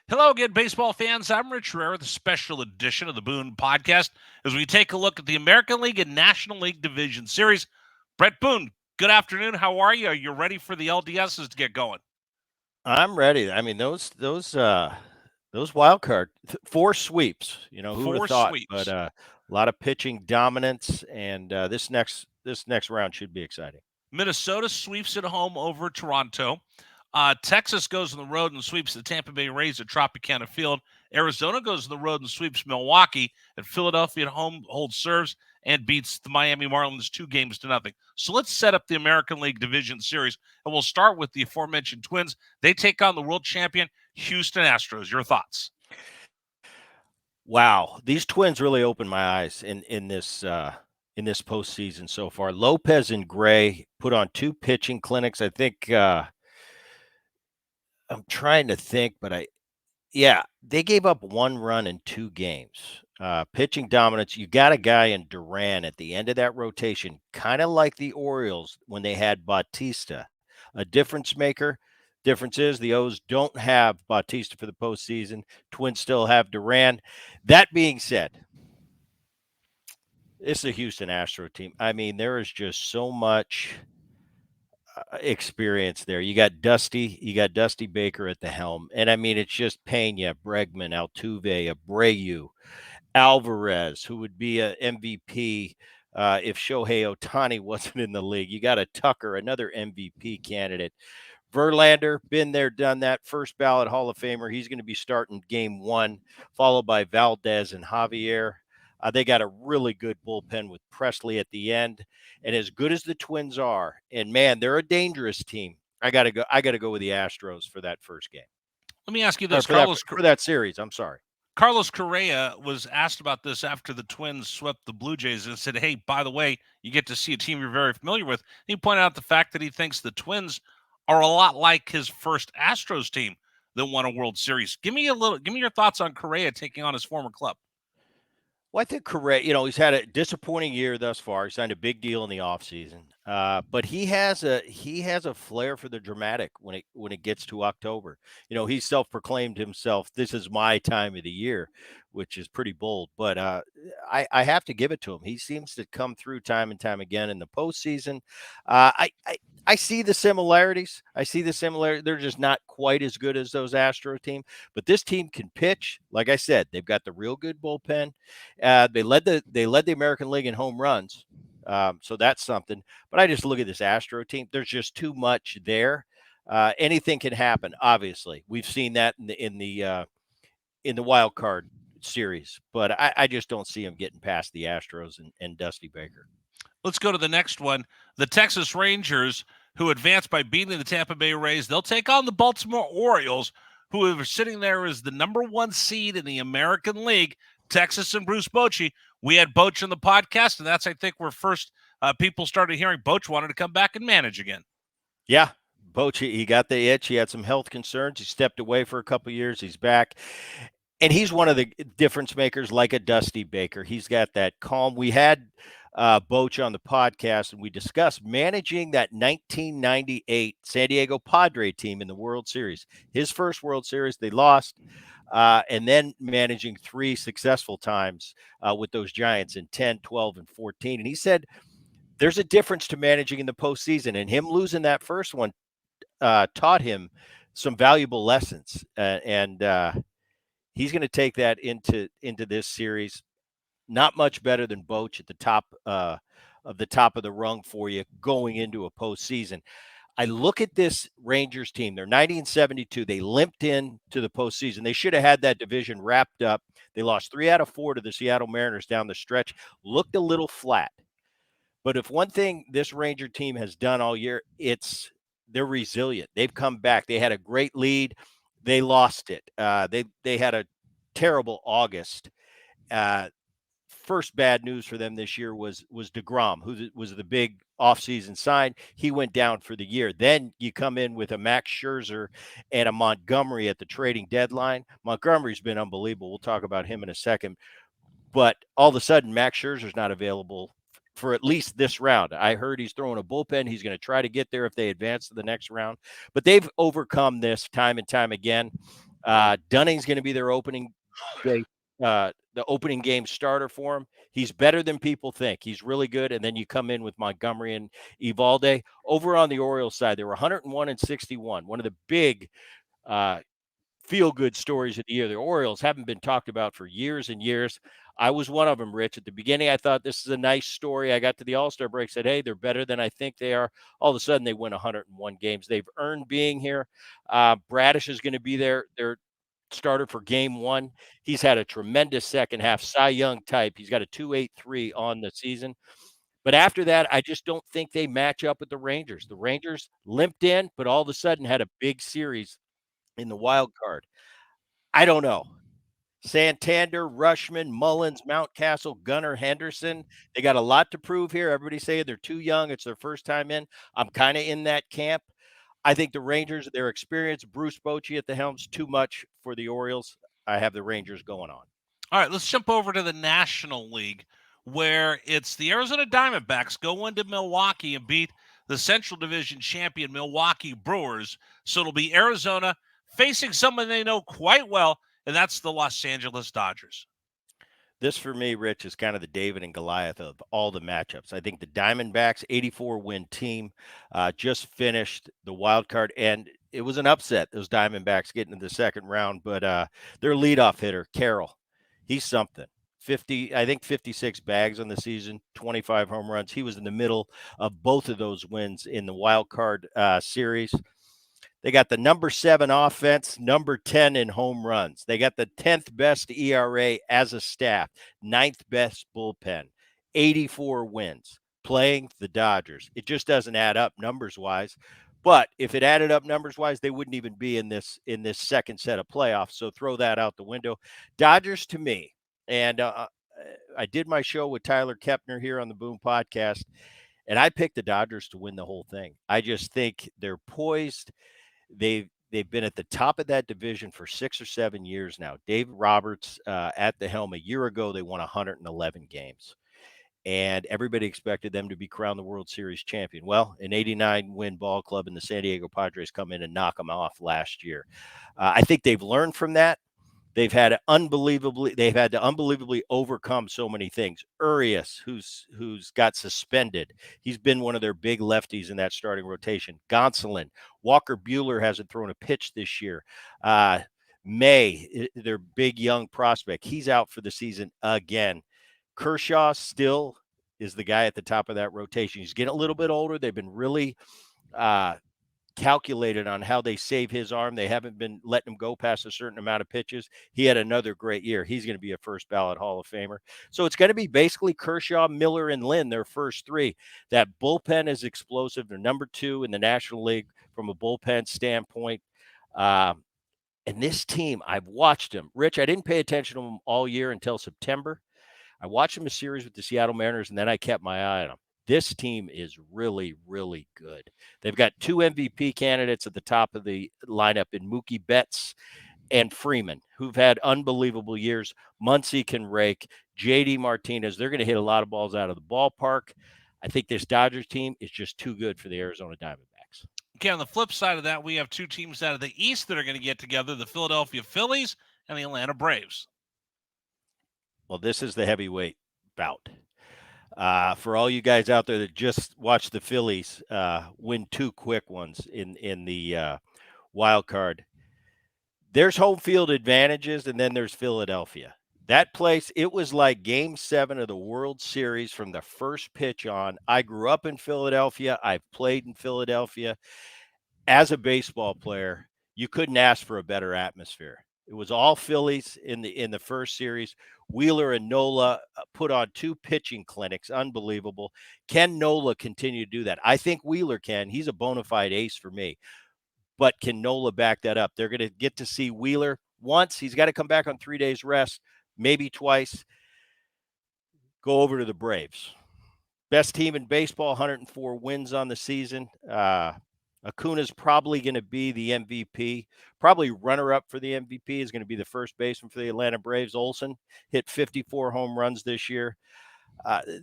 Hello again, baseball fans. I'm Rich Herrera, the special edition of the Boone podcast, as we take a look at the American League and National League Division Series. Bret Boone, good afternoon. How are you? Are you ready for the LDSs to get going? I'm ready. I mean, those wild card four sweeps. Who would have Four thought? But sweeps. a lot of pitching dominance, and this next round should be exciting. Minnesota sweeps at home over Toronto. Texas goes on the road and sweeps the Tampa Bay Rays at Tropicana Field. Arizona goes on the road and sweeps Milwaukee. And Philadelphia at home holds serves and beats the Miami Marlins 2-0. So let's set up the American League Division Series. And we'll start with the aforementioned Twins. They take on the world champion Houston Astros. Your thoughts? Wow, these Twins really opened my eyes in this postseason so far. Lopez and Gray put on two pitching clinics. I think I'm trying to think, but yeah, they gave up one run in two games. Pitching dominance. You got a guy in Duran at the end of that rotation, kind of like the Orioles when they had Bautista, a difference maker. Difference is the O's don't have Bautista for the postseason. Twins still have Duran. That being said, it's a Houston Astro team. I mean, there is just so much experience there. You got Dusty Baker at the helm, and I mean it's just Pena, Bregman, Altuve, Abreu, Alvarez, who would be a MVP if Shohei Otani wasn't in the league. You got a Tucker, another MVP candidate. Verlander, been there, done that. First ballot Hall of Famer. He's going to be starting game one, followed by Valdez and Javier. They got a really good bullpen with Presley at the end. And as good as the Twins are, and man, they're a dangerous team. I gotta go. I gotta go with the Astros for that first game, Let me ask you or this. for that series. I'm sorry. Carlos Correa was asked about this after the Twins swept the Blue Jays and said, hey, by the way, you get to see a team you're very familiar with. He pointed out the fact that he thinks the Twins are a lot like his first Astros team that won a World Series. Give me your thoughts on Correa taking on his former club. Well, I think Correa, he's had a disappointing year thus far. He signed a big deal in the offseason. But he has a flair for the dramatic when it gets to October. He self-proclaimed himself, this is my time of the year, which is pretty bold. But I have to give it to him. He seems to come through time and time again in the postseason. I see the similarities. They're just not quite as good as those Astro team, but this team can pitch. Like I said, they've got the real good bullpen. They led the American League in home runs, so that's something. But I just look at this Astro team. There's just too much there. Anything can happen. Obviously, we've seen that in the wild card series, but I just don't see them getting past the Astros and Dusty Baker. Let's go to the next one. The Texas Rangers, who advanced by beating the Tampa Bay Rays, they'll take on the Baltimore Orioles, who are sitting there as the number one seed in the American League. Texas and Bruce Bochy. We had Boch on the podcast, and that's, I think, where first people started hearing Boch wanted to come back and manage again. Yeah, Boch, he got the itch. He had some health concerns. He stepped away for a couple of years. He's back. And he's one of the difference makers, like a Dusty Baker. He's got that calm. We had Boch on the podcast, and we discussed managing that 1998 San Diego Padre team in the World Series. His first World Series, they lost, and then managing three successful times with those Giants in 10, 12, and 14. And he said there's a difference to managing in the postseason, and him losing that first one taught him some valuable lessons. And he's going to take that into this series. Not much better than Boch at the top of the rung for you going into a postseason. I look at this Rangers team. They're 90-72. They limped in to the postseason. They should have had that division wrapped up. They lost 3 out of 4 to the Seattle Mariners down the stretch. Looked a little flat. But if one thing this Ranger team has done all year, they're resilient. They've come back. They had a great lead. They lost it. They had a terrible August. First bad news for them this year was DeGrom, who was the big offseason sign. He went down for the year. Then you come in with a Max Scherzer and a Montgomery at the trading deadline. Montgomery's been unbelievable. We'll talk about him in a second. But all of a sudden, Max Scherzer's not available for at least this round. I heard he's throwing a bullpen. He's going to try to get there if they advance to the next round. But they've overcome this time and time again. Dunning's going to be their day, the opening game starter for him. He's better than people think. He's really good. And then you come in with Montgomery and Evalde. Over on the Orioles side, they were 101 and 61. One of the big uh, feel-good stories of the year. The Orioles haven't been talked about for years and years. I was one of them, Rich. At the beginning, I thought this is a nice story. I got to the All-Star break, said, hey, they're better than I think they are. All of a sudden, they win 101 games. They've earned being here. Bradish is going to be their starter for game one. He's had a tremendous second half, Cy Young type. He's got a 2.83 on the season. But after that, I just don't think they match up with the Rangers. The Rangers limped in, but all of a sudden had a big series in the wild card. I don't know. Santander, Rushman, Mullins, Mountcastle, Gunnar, Henderson. They got a lot to prove here. Everybody's saying they're too young. It's their first time in. I'm kind of in that camp. I think the Rangers, their experience, Bruce Bochy at the helm's too much for the Orioles. I have the Rangers going on. All right, let's jump over to the National League, where it's the Arizona Diamondbacks go into Milwaukee and beat the Central Division champion Milwaukee Brewers. So it'll be Arizona facing someone they know quite well, and that's the Los Angeles Dodgers. This, for me, Rich, is kind of the David and Goliath of all the matchups. I think the Diamondbacks, 84-win team, just finished the wild card, and it was an upset, those Diamondbacks getting to the second round. But their leadoff hitter, Carroll, he's something. 56 bags on the season, 25 home runs. He was in the middle of both of those wins in the wild card series. They got the number 7 offense, number 10 in home runs. They got the 10th best ERA as a staff, 9th best bullpen, 84 wins, playing the Dodgers. It just doesn't add up numbers wise. But if it added up numbers wise, they wouldn't even be in this second set of playoffs. So throw that out the window. Dodgers to me, and I did my show with Tyler Kepner here on the Boom podcast, and I picked the Dodgers to win the whole thing. I just think they're poised. They've been at the top of that division for 6 or 7 years now. Dave Roberts at the helm. A year ago, they won 111 games, and everybody expected them to be crowned the World Series champion. Well, an 89-win ball club and the San Diego Padres come in and knock them off last year. I think they've learned from that. They've had to unbelievably overcome so many things. Urias, who's got suspended, he's been one of their big lefties in that starting rotation. Gonsolin, Walker Buehler hasn't thrown a pitch this year. May, their big young prospect, he's out for the season again. Kershaw still is the guy at the top of that rotation. He's getting a little bit older. They've been really calculated on how they save his arm. They haven't been letting him go past a certain amount of pitches. He had another great year. He's going to be a first ballot Hall of Famer. So it's going to be basically Kershaw, Miller, and Lynn, their first three. That bullpen is explosive. They're number 2 in the National League from a bullpen standpoint. And this team, I've watched them. Rich, I didn't pay attention to them all year until September. I watched them a series with the Seattle Mariners, and then I kept my eye on them. This team is really, really good. They've got 2 MVP candidates at the top of the lineup in Mookie Betts and Freeman, who've had unbelievable years. Muncy can rake. JD Martinez, they're going to hit a lot of balls out of the ballpark. I think this Dodgers team is just too good for the Arizona Diamondbacks. Okay, on the flip side of that, we have 2 teams out of the East that are going to get together, the Philadelphia Phillies and the Atlanta Braves. Well, this is the heavyweight bout. For all you guys out there that just watched the Phillies win 2 quick ones in the wild card, there's home field advantages, and then there's Philadelphia. That place, it was like Game 7 of the World Series from the first pitch on. I grew up in Philadelphia. I've played in Philadelphia. As a baseball player, you couldn't ask for a better atmosphere. It was all Phillies in the first series. Wheeler and Nola put on 2 pitching clinics. Unbelievable. Can Nola continue to do that? I think Wheeler can. He's a bona fide ace for me. But can Nola back that up? They're going to get to see Wheeler once. He's got to come back on 3 days rest, maybe twice. Go over to the Braves. Best team in baseball, 104 wins on the season. Acuna's probably going to be the MVP. Probably runner-up for the MVP is going to be the first baseman for the Atlanta Braves. Olsen hit 54 home runs this year.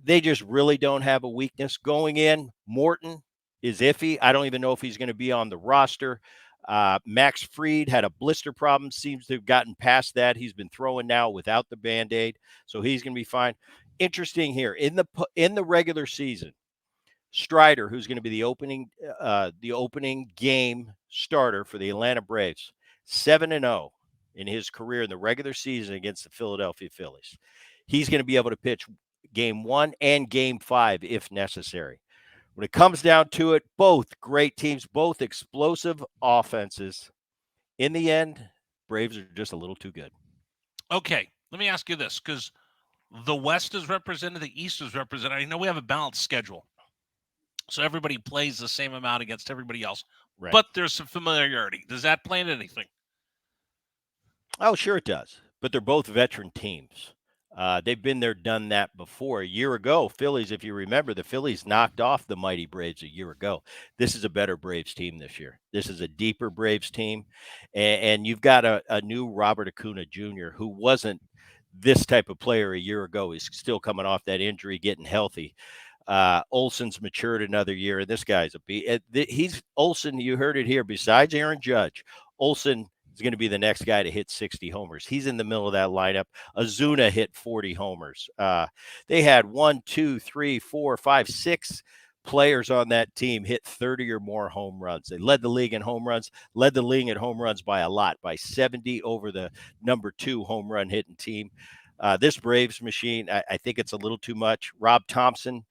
They just really don't have a weakness. Going in, Morton is iffy. I don't even know if he's going to be on the roster. Max Fried had a blister problem, seems to have gotten past that. He's been throwing now without the Band-Aid, so he's going to be fine. Interesting here in the regular season, Strider, who's going to be the opening game starter for the Atlanta Braves, 7-0 in his career in the regular season against the Philadelphia Phillies. He's going to be able to pitch game 1 and game 5 if necessary. When it comes down to it, both great teams, both explosive offenses. In the end, Braves are just a little too good. Okay, let me ask you this, because the West is represented, the East is represented. I know we have a balanced schedule, so everybody plays the same amount against everybody else, Right. but there's some familiarity. Does that play into anything? Oh, sure it does. But they're both veteran teams. They've been there, done that before. A year ago, Phillies, if you remember, the Phillies knocked off the mighty Braves a year ago. This is a better Braves team this year. This is a deeper Braves team. And you've got a new Robert Acuna Jr., who wasn't this type of player a year ago. He's still coming off that injury, getting healthy. Olson's matured another year, and this guy's he's Olson. You heard it here. Besides Aaron Judge, Olson is going to be the next guy to hit 60 homers. He's in the middle of that lineup. Azuna hit 40 homers. They had 1, 2, 3, 4, 5, 6 players on that team hit 30 or more home runs. They led the league in home runs, led the league in home runs by a lot, by 70 over the number 2 home run hitting team. This Braves machine, I think it's a little too much. Rob Thompson,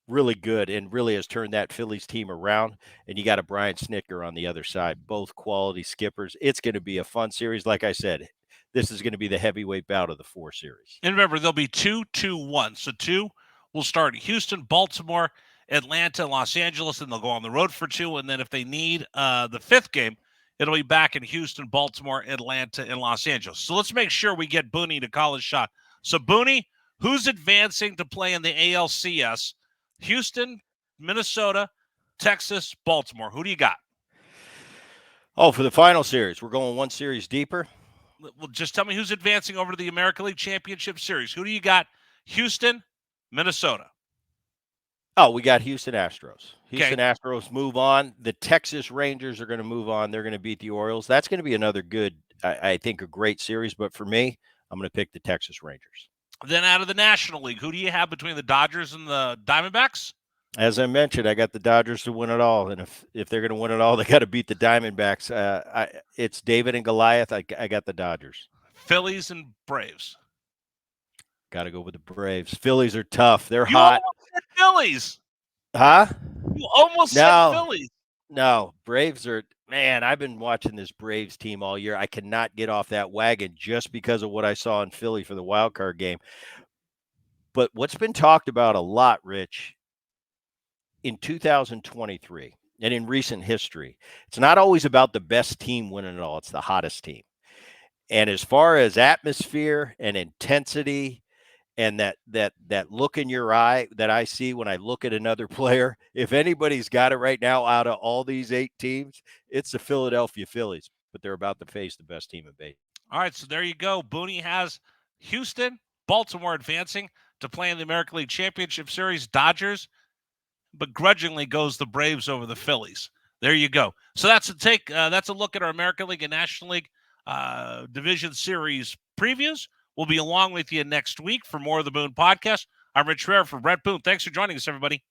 really good and really has turned that Phillies team around. And you got a Brian Snitker on the other side, both quality skippers. It's going to be a fun series. Like I said, this is going to be the heavyweight bout of the 4 series. And remember, there'll be 2, 2, 1. So 2 will start Houston, Baltimore, Atlanta, Los Angeles, and they'll go on the road for 2. And then if they need the 5th game, it'll be back in Houston, Baltimore, Atlanta, and Los Angeles. So let's make sure we get Booney to call his shot. So Booney, who's advancing to play in the ALCS? Houston, Minnesota, Texas, Baltimore. Who do you got? Oh, for the final series, we're going 1 series deeper. Well, just tell me who's advancing over to the American League Championship Series. Who do you got? Houston, Minnesota. Oh, we got Houston Astros. Houston Okay. Astros move on. The Texas Rangers are going to move on. They're going to beat the Orioles. That's going to be another good, I think, a great series. But for me, I'm going to pick the Texas Rangers. Then out of the National League, who do you have between the Dodgers and the Diamondbacks? As I mentioned, I got the Dodgers to win it all. And if they're going to win it all, they got to beat the Diamondbacks. It's David and Goliath. I got the Dodgers. Phillies and Braves. Got to go with the Braves. Phillies are tough. They're You hot. almost said Phillies. Huh? You almost said Phillies. No, Braves are, man, I've been watching this Braves team all year. I cannot get off that wagon just because of what I saw in Philly for the wild card game. But what's been talked about a lot, Rich, in 2023 and in recent history, it's not always about the best team winning it all. It's the hottest team. And as far as atmosphere and intensity and that look in your eye that I see when I look at another player, if anybody's got it right now out of all these 8 teams, it's the Philadelphia Phillies. But they're about to face the best team in baseball. All right, so there you go. Booney has Houston, Baltimore advancing to play in the American League Championship Series. Dodgers begrudgingly goes the Braves over the Phillies. There you go. So that's a take. That's a look at our American League and National League Division Series previews. We'll be along with you next week for more of the Boone Podcast. I'm Rich Herrera for Bret Boone. Thanks for joining us, everybody.